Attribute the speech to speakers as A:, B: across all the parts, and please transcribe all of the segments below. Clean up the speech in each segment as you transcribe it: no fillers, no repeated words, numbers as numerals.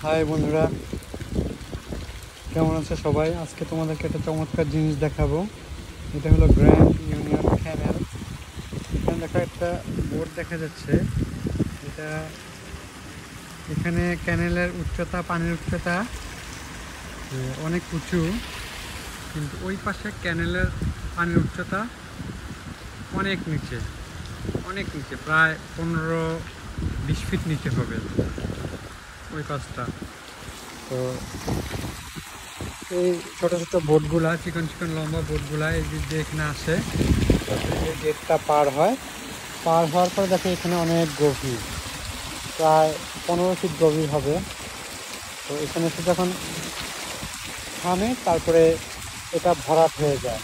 A: High বন্ধুরা, কেমন আছে সবাই? আজকে তোমাদেরকে একটা চমৎকার জিনিস দেখাবো। এটা হলো গ্র্যান্ড ইউনিয়ন ক্যানেল। এখানে দেখো একটা বোর্ড দেখা যাচ্ছে। এটা এখানে ক্যানেলের উচ্চতা, পানির উচ্চতা অনেক উঁচু, কিন্তু ওই পাশে ক্যানেলের পানির উচ্চতা অনেক নিচে, অনেক নিচে, প্রায় 15-20 ফিট নিচে হবে ওই পাশটা। তো এই ছোট ছোট বোটগুলা, চিকন চিকন লম্বা বোটগুলা এই দিক দিয়ে এখানে আসে। এই গেটটা পার হয়, পার হওয়ার পরে দেখে এখানে অনেক গভীর, প্রায় 15 ফিট গভীর হবে। তো এখানে এসে যখন থামে, তারপরে এটা ভরাট হয়ে যায়।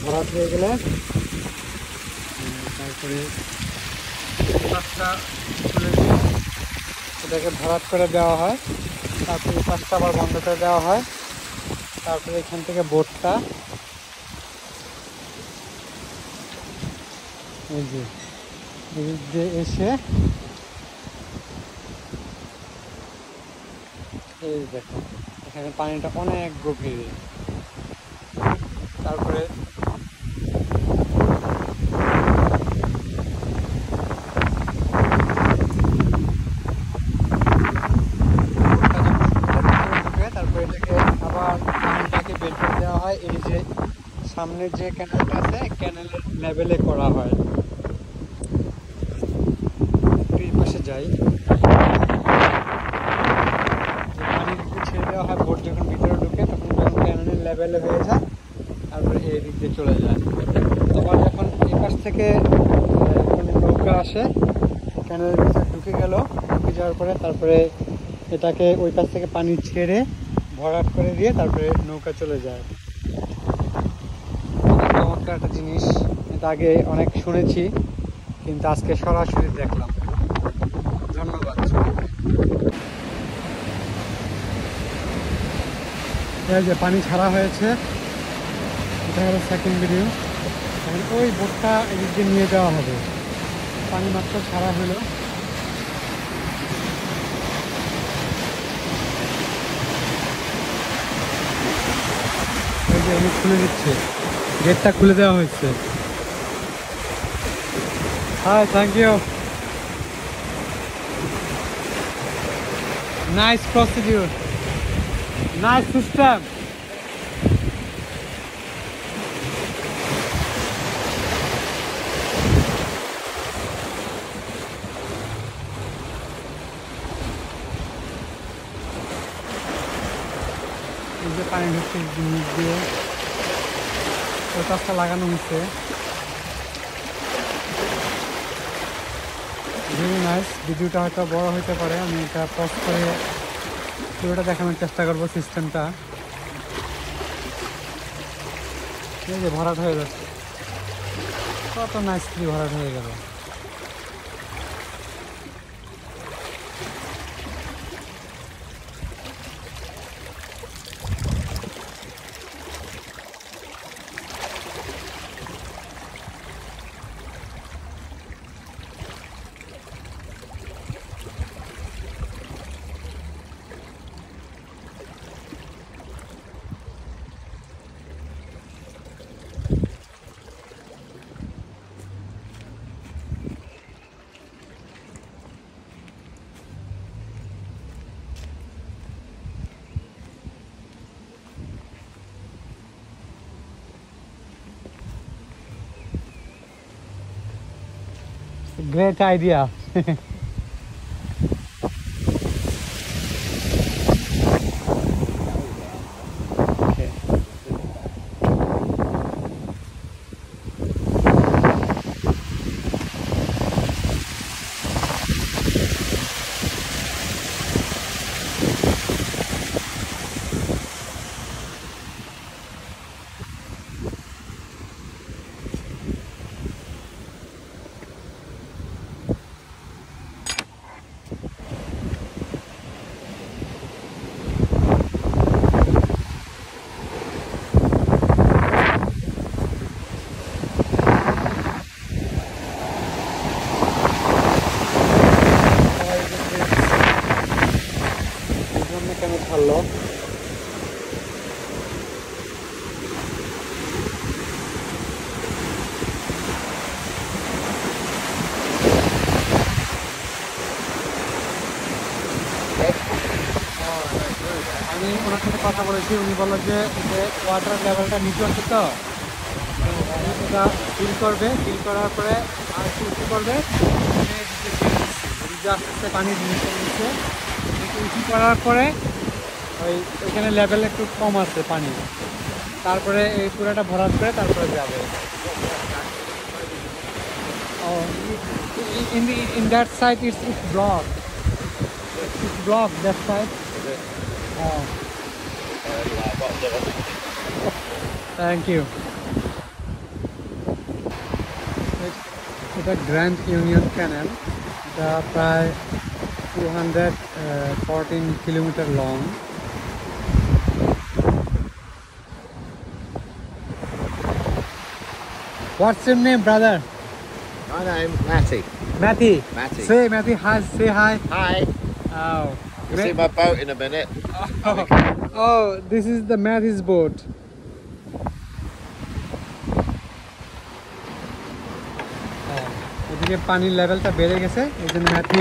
A: ভরাট হয়ে গেলে তারপরে পাশটা খুলে দিয়ে এটাকে ভরাট করে দেওয়া হয়। তারপরে এই পাশটা আবার বন্ধ করে দেওয়া হয়। তারপরে এখান থেকে বোটটা এই যে এদিক দিয়ে এসে এই দেখো এখানে পানিটা অনেক গভীর। তারপরে তারপরে এটাকে আবার পানিটাকে বের করে দেওয়া হয়। এই যে সামনে যে ক্যানেলটা আছে, ক্যানেলের লেভেলে করা হয়। এই পাশে যাই, পানি একটু ছেড়ে দেওয়া হয়। বোট যখন ভিতরে ঢুকে তখন ক্যানেলের লেভেলে হয়ে যায়, তারপরে এই দিক দিয়ে চলে যায়। আবার যখন এই পাশ থেকে কোনো নৌকা আসে, ক্যানেলের ভিতরে ঢুকে গেল, ঢুকে যাওয়ার পরে তারপরে এটাকে ওই পাশ থেকে পানি ছেড়ে ভরাট করে দিয়ে তারপরে নৌকা চলে যায়। চমৎকার একটা জিনিস। এটা আগে অনেক শুনেছি, কিন্তু আজকে সরাসরি দেখলাম। ধন্যবাদ। এই যে পানি ছাড়া হয়েছে, এটা হলো সেকেন্ড ভিডিও। এখন ওই বোটটা এদিক দিয়ে নিয়ে যাওয়া হবে। পানি মাত্র ছাড়া হলো। এই যে উনি খুলে দিচ্ছে, গেটটা খুলে দেওয়া হয়েছে। Hi, thank you. Nice procedure, nice system. এই যে পানি ঢুকছে নিচ দিয়ে, ওই কাজটা লাগানো হচ্ছে। Very nice. ভিডিওটা হয়তো বড় হতে পারে, আমি এটা পজ করে পুরোটা দেখানোর চেষ্টা করবো সিস্টেমটা। এই যে ভরাট হয়ে যাচ্ছে, কত নাইসলি ভরাট হয়ে গেল। Great idea. Okay. কথা বলেছি, উনি বললো যে ওয়াটার লেভেলটা নিচু আছে, তো এটা ফিল করবে, ফিল করার পরে আর একটু উঁচু করবে, আস্তে আস্তে পানি নিচে নিচে একটু উঁচু করার পরে ওই ওইখানে লেভেল একটু কম আছে পানি, তারপরে এই পুরোটা ভরাট করে তারপরে যাবে। Oh, in that side it's blocked. It's blocked that side. Oh, thank you. এটা গ্র্যান্ড ইউনিয়ন ক্যানেল, এটা প্রায় 214 kilometre long. What's your name, brother?
B: My name Matty.
A: Matty.
B: Matty.
A: Say Matty hi. Say hi.
B: Hi.
A: Oh.
B: You'll see my boat in a minute.
A: Oh, this is the Matty's boat. এদিকে পানির লেভেলটা বেড়ে গেছে, এই জন্য Matty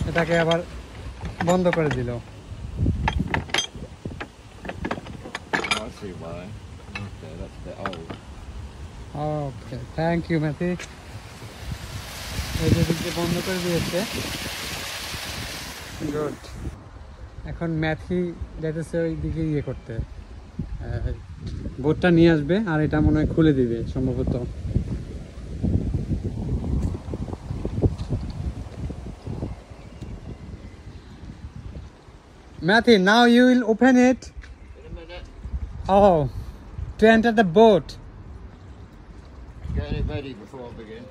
A: এটাকে আবার বন্ধ করে দিল।
B: I see why. Okay, that's a bit old.
A: Okay, thank you ম্যাথি। এই যে দিকে বন্ধ করে দিয়েছে। গুড। এখন ম্যাথি যেতেছে ওই দিকে ইয়ে করতে, বোটটা নিয়ে আসবে আর এটা মনে হয় খুলে দিবে সম্ভবত। Matthew, now you will open it.
B: In a minute.
A: Oh, to enter the boat.
B: Getting it ready before I begin.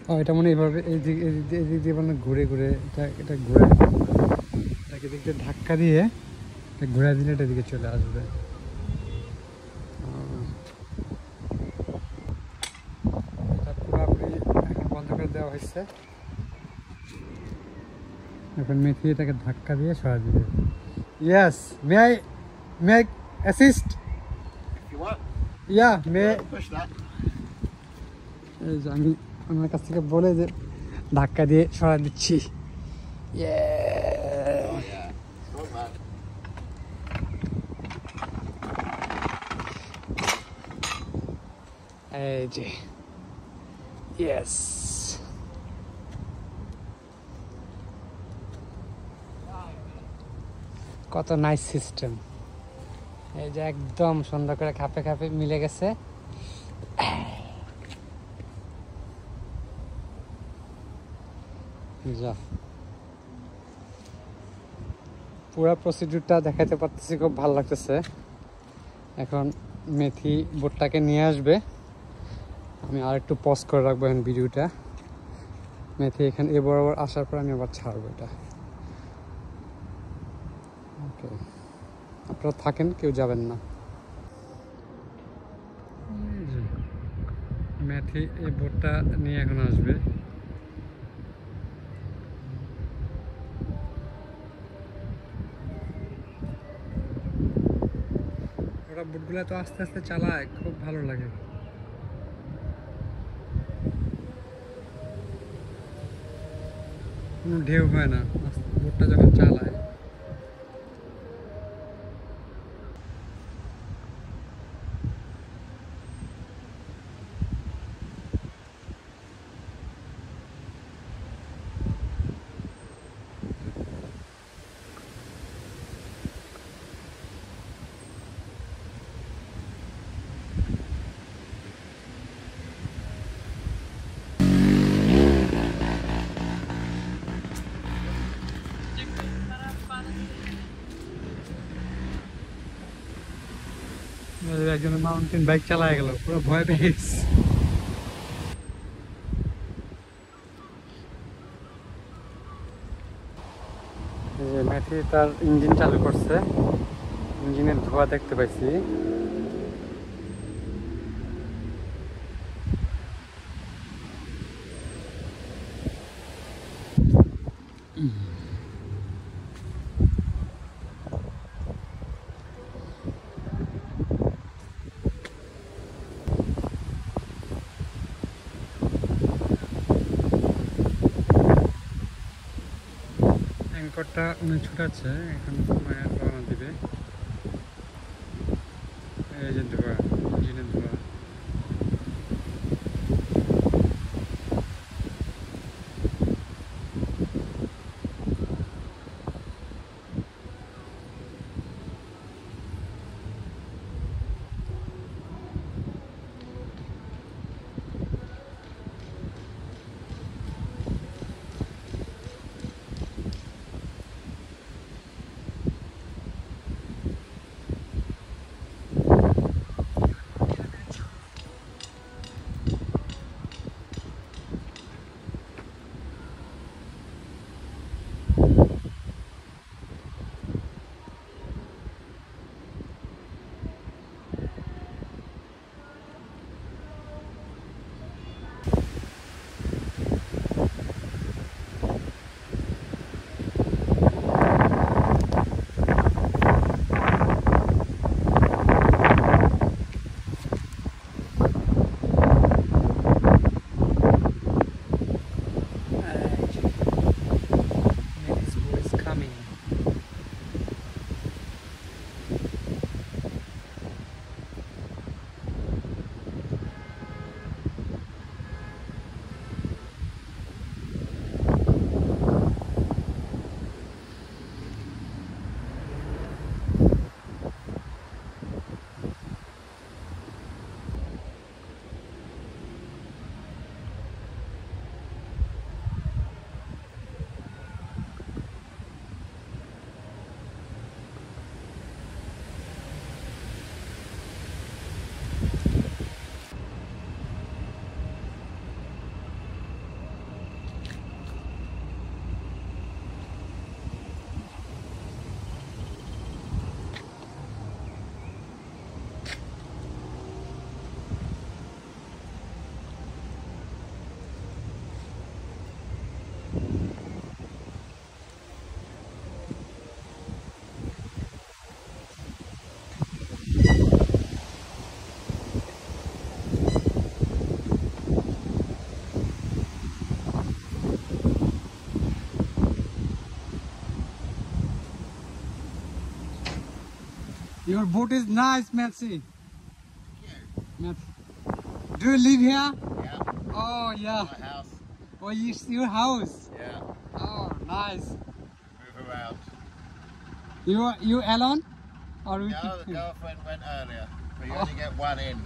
A: ও, এটা মনে এইভাবে এই দিয়ে মানে ঘুরে ঘুরে এটা ঘুরে, এটাকে দিক দিয়ে ধাক্কা দিয়ে ঘুরে দিলে এটা দিকে চলে আসবে। এটা পুরোপুরি এখন বন্ধ করে দেওয়া হয়েছে। এখন মেথি এটাকে ধাক্কা দিয়ে সরা দিবে। Yes, may I assist?
B: If you want.
A: Yeah May.
B: Push that.
A: এই যে আমি আমার কাছ থেকে বলে যে ধাক্কা দিয়ে সরা দিচ্ছি।
B: Oh yeah. Strong man.
A: এই যে ইয়েস, কত নাইস সিস্টেম। এই যে একদম সুন্দর করে খাপে খাপে মিলে গেছে। যা, পুরো প্রসিডিউরটা দেখাতে পারতেছি, খুব ভালো লাগতেছে। এখন মেথি বোটটাকে নিয়ে আসবে, আমি আর একটু পজ করে রাখবো এখন ভিডিওটা। মেথি এখানে এ বরাবর আসার পর আমি আবার ছাড়বো এটা। ওকে, আপনারা থাকেন, কেউ যাবেন না। মেথি এই বোটটা নিয়ে এখন আসবে। ওরা বোটগুলো তো আস্তে আস্তে চালায়, খুব ভালো লাগে। কোনো ঢেউ হয় না বোটটা যখন চালায়। একজন মাউন্টেন বাইক চালায় গেল, পুরো ভয় পেয়ে গেছে। ম্যাথি তার ইঞ্জিন চালু করছে, ইঞ্জিনের ধোঁয়া দেখতে পাইছি। ট্যাঙ্করটা উনি ছুটাচ্ছে, এখন মায়ের রওনা দিবে। এই যে ধোয়া, ইঞ্জিনের ধোয়া। Your boat is nice, Matsi. Matsi. Do you live here?
B: Yeah.
A: Oh, yeah.
B: My house.
A: Oh, it's your house.
B: Yeah.
A: Oh, nice.
B: Move around.
A: You alone? Or with
B: No, the girlfriend went earlier, but you
A: Oh.
B: only get one in,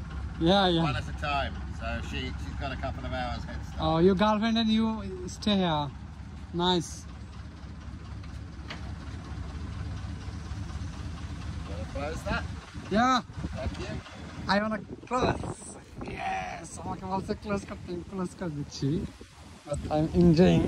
A: Yeah,
B: one
A: yeah.
B: at a time. So she's got a couple of hours head start.
A: Oh, your girlfriend and you stay here. Nice.
B: Want to close that?
A: Yeah,
B: Thank you.
A: I wanna close. Yes, আমাকে বলছে close করতে, close করে দিচ্ছি। But I'm enjoying.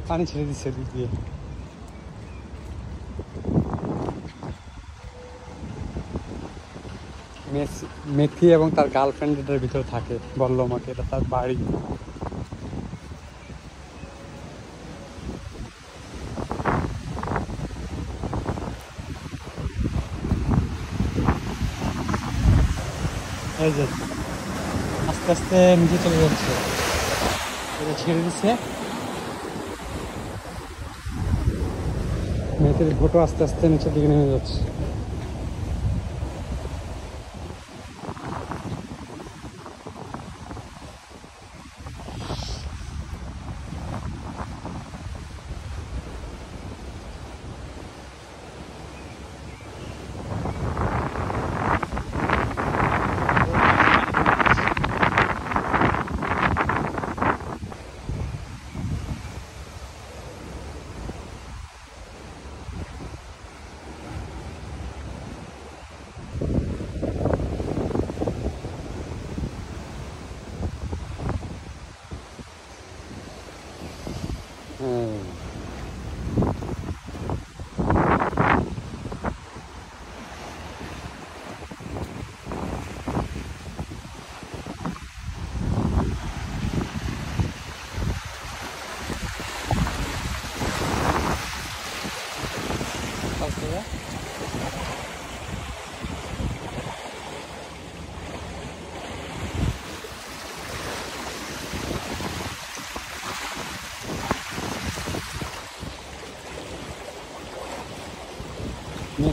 A: পানি ছেড়ে দিচ্ছে দিক দিয়ে। মেথি এবং তার গার্লফ্রেন্ড এটার ভিতরে থাকে, বললো আমাকে, এটা তার বাড়ি। এই যে আস্তে আস্তে নিচে চলে যাচ্ছে, এটা ছেড়ে দিচ্ছে। মেথির ভোটও আস্তে আস্তে নিচের দিকে নেমে যাচ্ছে।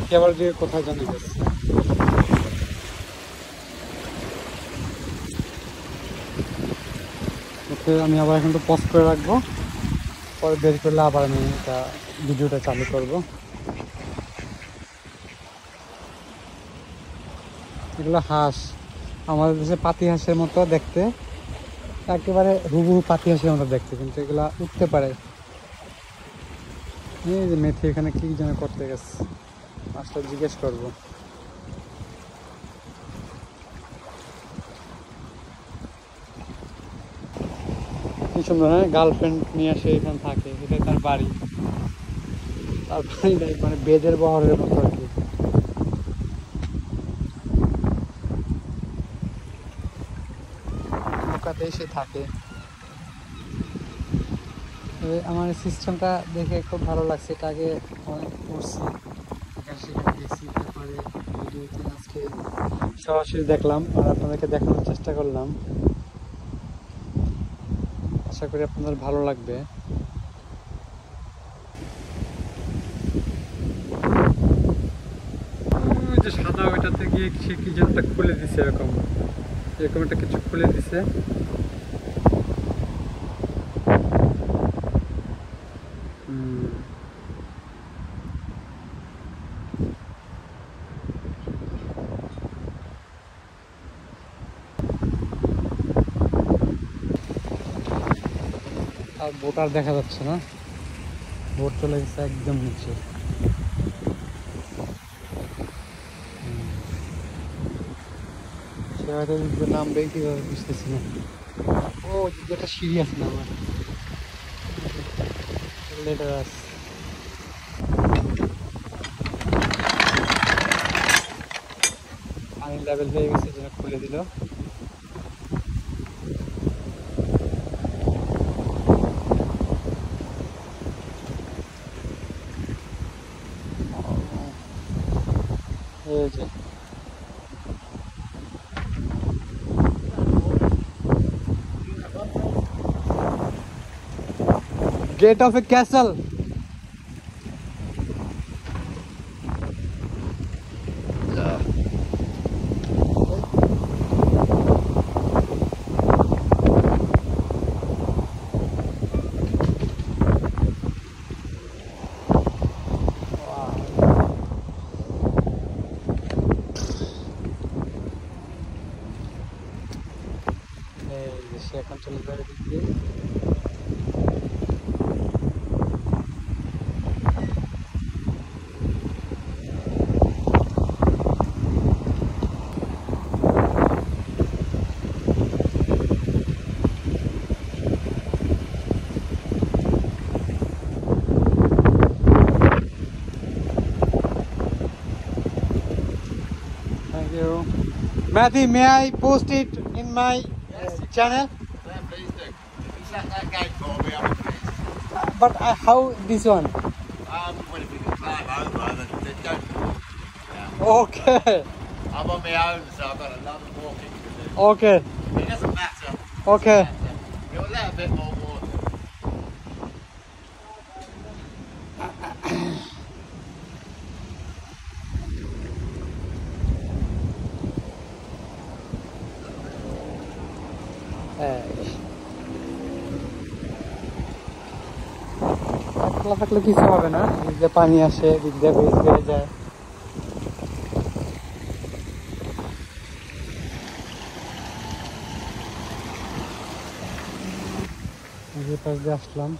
A: পাখি আবার যে কোথায় জানি গেছে। ওকে আমি আবার এখন তো পজ করে রাখবো, পরে বের করলে আবার আমি এটা ভিডিওটা চালু করব। এগুলো হাঁস, আমাদের দেশে পাতি হাঁসের মতো দেখতে, একেবারে হুবহু পাতি হাঁসের মতো দেখতে, কিন্তু এগুলা উঠতে পারে। এই যে মেথি এখানে কি যেন করতে গেছে, আসলে জিজ্ঞেস করবো। কি সুন্দর, হ্যাঁ, গার্লফ্রেন্ড নিয়ে আসে এখানে থাকে, এটাই তার বাড়ি। তার বাড়ি মানে বেদের বহরের মতো আর কি। নৌকাতে এসে থাকে। আমার সিস্টেমটা দেখে খুব ভালো লাগছে, এটা আগে অনেক করছি, সেখানে গেছি, তারপরে ভিডিওতে আজকে সরাসরি দেখলাম আর আপনাদেরকে দেখানোর চেষ্টা করলাম। আশা করি আপনাদের ভালো লাগবে। ওই যে সাদা ওইটাতে গিয়ে সে কি যেন একটা খুলে দিছে, এরকম এরকম একটা কিছু খুলে দিছে। আর বোট আর দেখা যাচ্ছে না, বোট চলে গেছে একদম নিচে। সে হয়তো নামবে কিভাবে বুঝতেছি না। ও যেটা সিঁড়ি আছে না আমার লেটার আছে। পানির লেভেল হয়ে গেছে, যেটা খুলে দিল। এই যে গেট অফ এ ক্যাসেল। সে এখন চলে যাবে দিক দিয়ে। Thank you. Matthew, may I post it in my channel?
B: Yeah, please do. If you shut that gate for me, I'm pleased.
A: But how this one?
B: Well, if you can climb over, then don't. Yeah.
A: Okay.
B: I'm on my own, so I've got a lot of walking to do.
A: Okay.
B: It doesn't matter.
A: Okay.
B: You'll let a bit more water.
A: একলা থাকলে কিছু হবে না, দিক দিয়ে পানি আসে, দিক দিয়ে ব্রিজ বেড়ে যায়। পাশ দিয়ে আসলাম।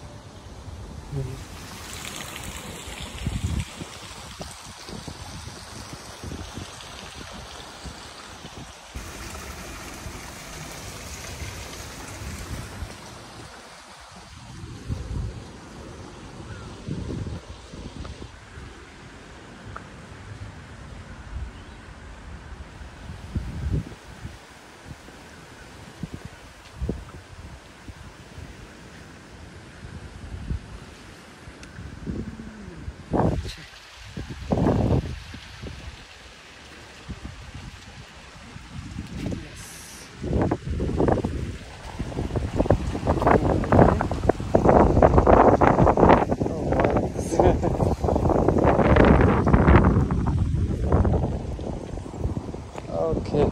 A: Okay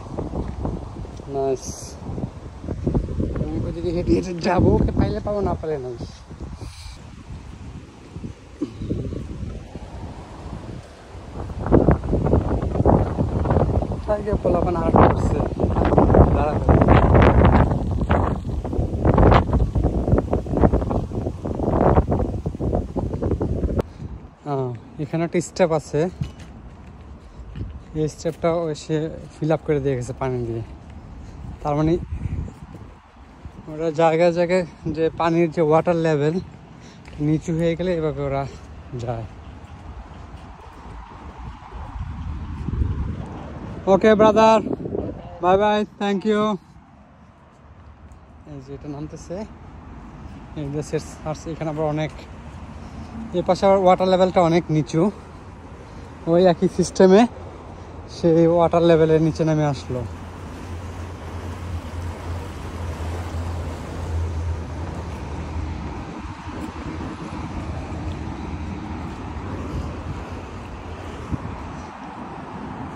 A: nice. আমি ওইদিকে হেঁটে হেঁটে যাবো, ওকে পাইলে পাবো, না পাইলে নাই। আগে পোলাপান আর্ট করছে দাঁড়াতে। এখানে একটা স্টেপ আছে, এই স্টেপটাও সে ফিল আপ করে দিয়ে গেছে পানি দিয়ে। তার মানে ওরা জায়গায় জায়গায় যে পানির যে ওয়াটার লেভেল নিচু হয়ে গেলে এভাবে ওরা যায়। Okay brother, bye bye, thank you. এই যে এটা নামতেছে, এখানে আবার অনেক, এ পাশে আবার ওয়াটার লেভেলটা অনেক নিচু, ওই একই সিস্টেমে সেই ওয়াটার লেভেলের নিচে নেমে আসলো।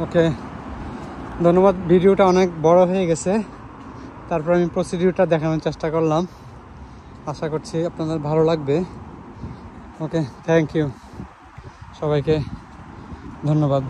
A: ওকে ধন্যবাদ। ভিডিওটা অনেক বড় হয়ে গেছে, তারপর আমি প্রসিডিউরটা দেখানোর চেষ্টা করলাম। আশা করছি আপনাদের ভালো লাগবে। ওকে থ্যাংক ইউ, সবাইকে ধন্যবাদ।